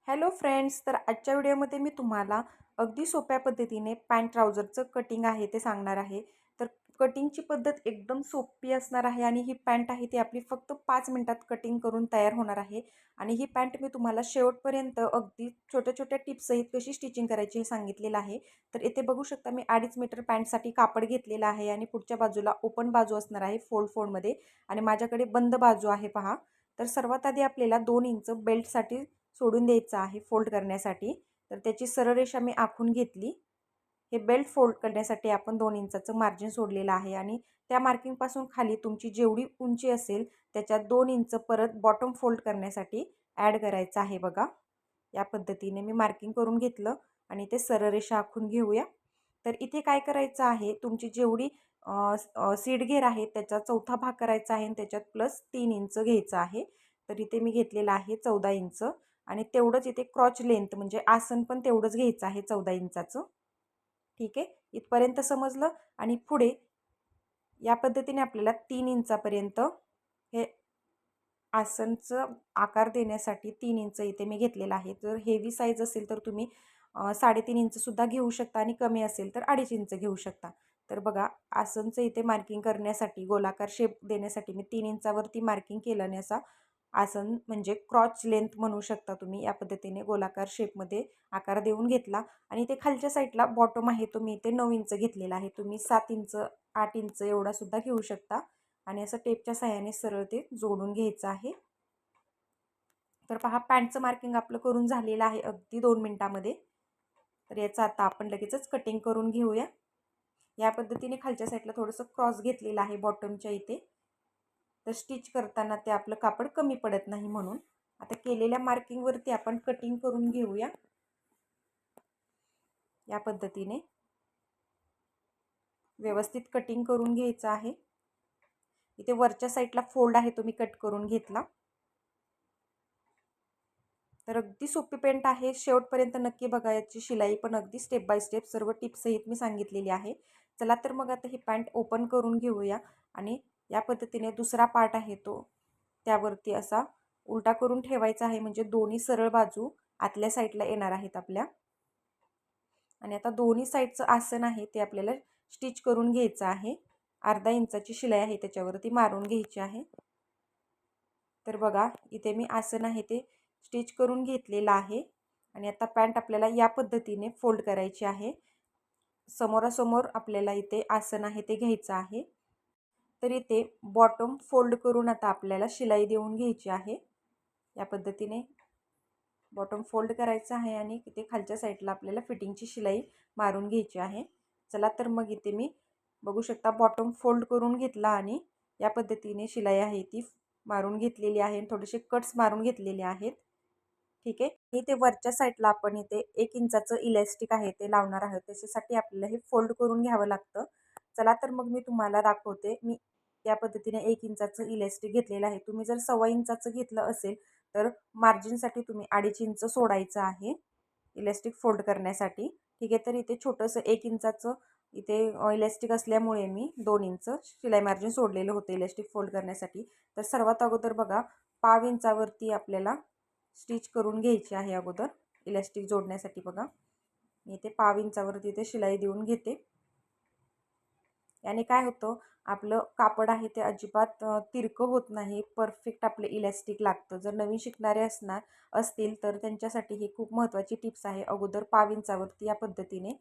Hello friends, तर आजच्या व्हिडिओमध्ये मी तुम्हाला अगदी सोप्या पद्धतीने पॅन्ट ट्राउझरचं कटिंग आहे ते सांगणार आहे. तर कटिंगची पद्धत एकदम सोपी असणार आहे आणि ही पॅन्ट आहे ती आपली फक्त 5 मिनिटात कटिंग करून तयार होणार आहे. आणि ही पॅन्ट मी तुम्हाला शेवटपर्यंत अगदी छोट्या छोट्या टिप्ससहित कशी स्टिचिंग करायची हे सांगितलेलं आहे. तर इथे बघू शकता मी 2.5 मीटर पॅन्टसाठी कापड घेतलेलं आहे आणि पुढच्या बाजूला ओपन बाजू असणार आहे फोल्डमध्ये आणि माझ्याकडे बंद बाजू आहे पहा. तर सर्वात आधी आपल्याला 2 इंच बेल्टसाठी सोडून द्यायचं आहे फोल्ड करण्यासाठी. तर त्याची सरळ रेषा मी आखून घेतली. हे बेल्ट फोल्ड करण्यासाठी आपण 2 इंचाचं मार्जिन सोडलेलं आहे आणि त्या मार्किंगपासून खाली तुमची जेवढी उंची असेल त्याच्यात 2 इंच परत बॉटम फोल्ड करण्यासाठी ॲड करायचं आहे बघा. या पद्धतीने मी मार्किंग करून घेतलं आणि ते सरळ रेषा आखून घेऊया. तर इथे काय करायचं आहे, तुमची जेवढी सीट घेर आहे त्याचा चौथा भाग करायचा आहे आणि त्याच्यात प्लस 3 इंच घ्यायचं आहे. तर इथे मी घेतलेलं आहे 14 इंच आणि तेवढंच इथे क्रॉच लेंथ म्हणजे आसन पण तेवढंच घ्यायचं आहे 14 इंचाचं. ठीक आहे, इथपर्यंत समजलं. आणि पुढे या पद्धतीने आपल्याला 3 इंचापर्यंत हे आसनचं आकार देण्यासाठी 3 इंच इथे मी घेतलेलं आहे. जर हेवी साईज असेल तर तुम्ही 3.5 इंचसुद्धा घेऊ शकता आणि कमी असेल तर 2.5 इंच घेऊ शकता. तर बघा, आसनचं इथे मार्किंग करण्यासाठी गोलाकार शेप देण्यासाठी मी 3 इंचावरती मार्किंग केलं आणि असा आसन म्हणजे क्रॉच लेंथ म्हणू शकता तुम्ही. या पद्धतीने गोलाकार शेपमध्ये आकार देऊन घेतला आणि ते खालच्या साईडला बॉटम आहे तो मी इथे 9 इंच घेतलेला आहे. तुम्ही 7 इंच 8 इंच एवढा सुद्धा घेऊ शकता आणि असं टेपच्या साहाय्याने सरळ ते जोडून घ्यायचं आहे. तर पहा, पॅन्टचं मार्किंग आपलं करून झालेलं आहे अगदी 2 मिनिटामध्ये. तर याचं आता आपण लगेचच कटिंग करून घेऊया. या पद्धतीने खालच्या साईडला थोडंसं क्रॉस घेतलेलं आहे बॉटमच्या इथे. तर स्टिच करताना ते आपलं कापड कमी पडत नाही म्हणून. आता केलेल्या मार्किंगवरती आपण कटिंग करून घेऊया. या पद्धतीने व्यवस्थित कटिंग करून घ्यायचं आहे. इथे वरच्या साईडला फोल्ड आहे तो मी कट करून घेतला. तर अगदी सोपी पेंट आहे, शेवटपर्यंत नक्की बघायची. शिलाई पण अगदी स्टेप बाय स्टेप सर्व टिप्ससहित मी सांगितलेली आहे. चला तर मग आता ही पॅन्ट ओपन करून घेऊया आणि या पद्धतीने दुसरा पार्ट आहे तो त्यावरती असा उलटा करून ठेवायचा आहे, म्हणजे दोन्ही सरळ बाजू आतल्या साईडला येणार आहेत आपल्या. आणि आता दोन्ही साईडचं आसन आहे ते आपल्याला स्टिच करून घ्यायचं आहे. अर्धा इंचाची शिलाई आहे त्याच्यावरती मारून घ्यायची आहे. तर बघा, इथे मी आसन आहे ते स्टिच करून घेतलेलं आहे आणि आता पॅन्ट आपल्याला या पद्धतीने फोल्ड करायची आहे. समोरासमोर आपल्याला इथे आसन आहे ते घ्यायचं आहे. तर इथे बॉटम फोल्ड करून आता आपल्याला शिलाई देऊन घ्यायची आहे. या पद्धतीने बॉटम फोल्ड करायचं आहे आणि इथे खालच्या साईडला आपल्याला फिटिंगची शिलाई मारून घ्यायची आहे. चला तर मग इथे मी बघू शकता बॉटम फोल्ड करून घेतला आणि या पद्धतीने शिलाई आहे ती मारून घेतलेली आहे. थोडेसे कट्स मारून घेतलेले आहेत. ठीक आहे, इथे वरच्या साईडला आपण इथे 1 इंचाचं इलॅस्टिक आहे ते लावणार आहोत. त्याच्यासाठी आपल्याला हे फोल्ड करून घ्यावं लागतं. चला तर मग मी तुम्हाला दाखवते. मी या पद्धतीने 1 इंचाचं इलॅस्टिक घेतलेलं आहे. तुम्ही जर 1.25 इंचाचं घेतलं असेल तर मार्जिनसाठी तुम्ही 2.5 इंच सोडायचं आहे इलॅस्टिक फोल्ड करण्यासाठी. ठीक आहे, तर इथे छोटंसं 1 इंचाचं इथे इलॅस्टिक असल्यामुळे मी 2 इंच शिलाई मार्जिन सोडलेलं होतं इलॅस्टिक फोल्ड करण्यासाठी. तर सर्वात अगोदर बघा, 1/2 इंचावरती आपल्याला स्टिच करून घ्यायची आहे अगोदर इलॅस्टिक जोडण्यासाठी. बघा, मी इथे 1/2 इंचावरती इथे शिलाई देऊन घेते. याने काय होतं, आपलं कापड आहे ते अजिबात तिरकं होत नाही, परफेक्ट आपलं इलॅस्टिक लागतं. जर नवीन शिकणारे असतील तर त्यांच्यासाठी ही खूप महत्त्वाची टिप्स आहे. अगोदर 1/2 इंचावरती या पद्धतीने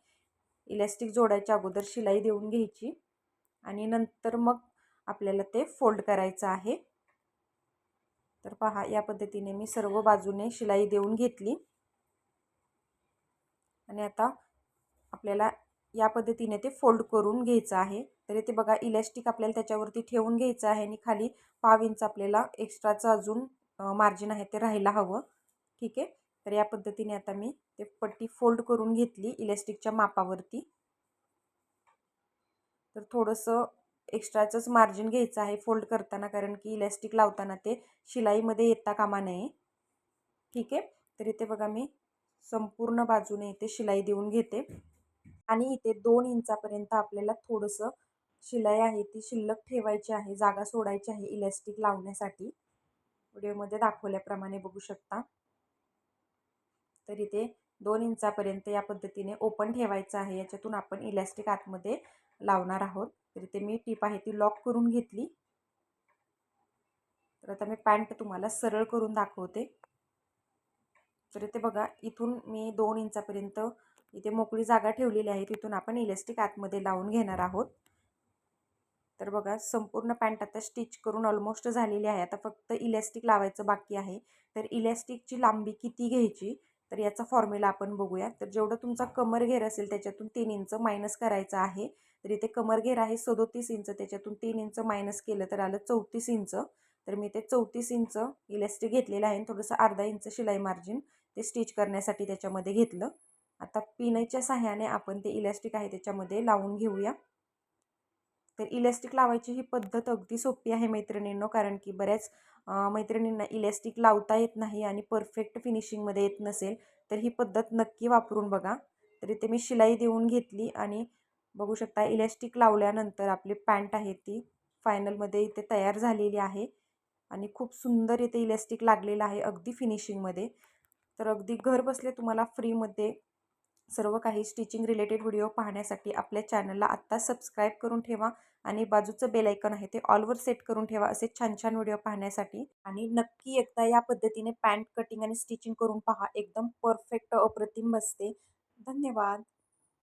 इलॅस्टिक जोडायच्या अगोदर शिलाई देऊन घ्यायची आणि नंतर मग आपल्याला ते फोल्ड करायचं आहे. तर पहा, या पद्धतीने मी सर्व बाजूने शिलाई देऊन घेतली आणि आता आपल्याला या पद्धतीने ते फोल्ड करून घ्यायचं आहे. तर इथे बघा, इलॅस्टिक आपल्याला त्याच्यावरती ठेवून घ्यायचं आहे आणि खाली 1/2 इंच आपल्याला एक्स्ट्राचं अजून मार्जिन आहे ते राहायला हवं. ठीक आहे, तर या पद्धतीने आता मी ते पट्टी फोल्ड करून घेतली इलॅस्टिकच्या मापावरती. तर थोडंसं एक्स्ट्राचंच मार्जिन घ्यायचं आहे फोल्ड करताना, कारण की इलॅस्टिक लावताना ते शिलाईमध्ये येता कामा नये. ठीक आहे, तर इथे बघा मी संपूर्ण बाजूने इथे शिलाई देऊन घेते आणि इथे 2 इंचापर्यंत आपल्याला थोडंसं शिलाई आहे ती शिल्लक ठेवायची आहे, जागा सोडायची आहे इलॅस्टिक लावण्यासाठी. व्हिडिओमध्ये दाखवल्याप्रमाणे बघू शकता. तर इथे 2 इंचापर्यंत या पद्धतीने ओपन ठेवायचं आहे. याच्यातून आपण इलॅस्टिक आतमध्ये लावणार आहोत. तर इथे मी टीप आहे ती लॉक करून घेतली. तर आता मी पॅन्ट तुम्हाला सरळ करून दाखवते. तर इथे बघा, इथून मी 2 इंचापर्यंत इथे मोकळी जागा ठेवलेली आहे. तिथून आपण इलॅस्टिक आतमध्ये लावून घेणार आहोत. तर बघा, संपूर्ण पॅन्ट आता स्टिच करून ऑलमोस्ट झालेली आहे. आता फक्त इलॅस्टिक लावायचं बाकी आहे. तर इलॅस्टिकची लांबी किती घ्यायची, तर याचा फॉर्म्युला आपण बघूया. तर जेवढं तुमचा कमर घेर असेल त्याच्यातून 3 इंच मायनस करायचं आहे. तर इथे कमर घेर आहे 37 इंच, त्याच्यातून 3 इंच मायनस केलं तर आलं 34 इंच. तर मी ते 34 इंच इलॅस्टिक घेतलेलं आहे. थोडंसं अर्धा इंच शिलाई मार्जिन ते स्टिच करण्यासाठी त्याच्यामध्ये घेतलं. आता पिनच्या सहाय्याने आपण ते इलॅस्टिक आहे त्याच्यामध्ये लावून घेऊया. तर इलॅस्टिक लावायची ही पद्धत अगदी सोपी आहे मैत्रिणींनो, कारण की बऱ्याच मैत्रिणींना इलॅस्टिक लावता येत नाही आणि परफेक्ट फिनिशिंगमध्ये येत नसेल, तर ही पद्धत नक्की वापरून बघा. तर इथे मी शिलाई देऊन घेतली आणि बघू शकता इलॅस्टिक लावल्यानंतर आपली पॅन्ट आहे ती फायनलमध्ये इथे तयार झालेली आहे आणि खूप सुंदर इथे इलॅस्टिक लागलेलं आहे अगदी फिनिशिंगमध्ये. तर अगदी घर बसले तुम्हाला फ्रीमध्ये सर्व काही स्टिचिंग रिलेटेड व्हिडिओ पाहण्यासाठी आपल्या चॅनलला आत्ता सबस्क्राईब करून ठेवा आणि बाजूचं बेल आयकॉन आहे ते ऑलवर सेट करून ठेवा असे छान छान व्हिडिओ पाहण्यासाठी. आणि नक्की एकदा या पद्धतीने पॅन्ट कटिंग आणि स्टिचिंग करून पहा, एकदम परफेक्ट अप्रतिम बसते. धन्यवाद.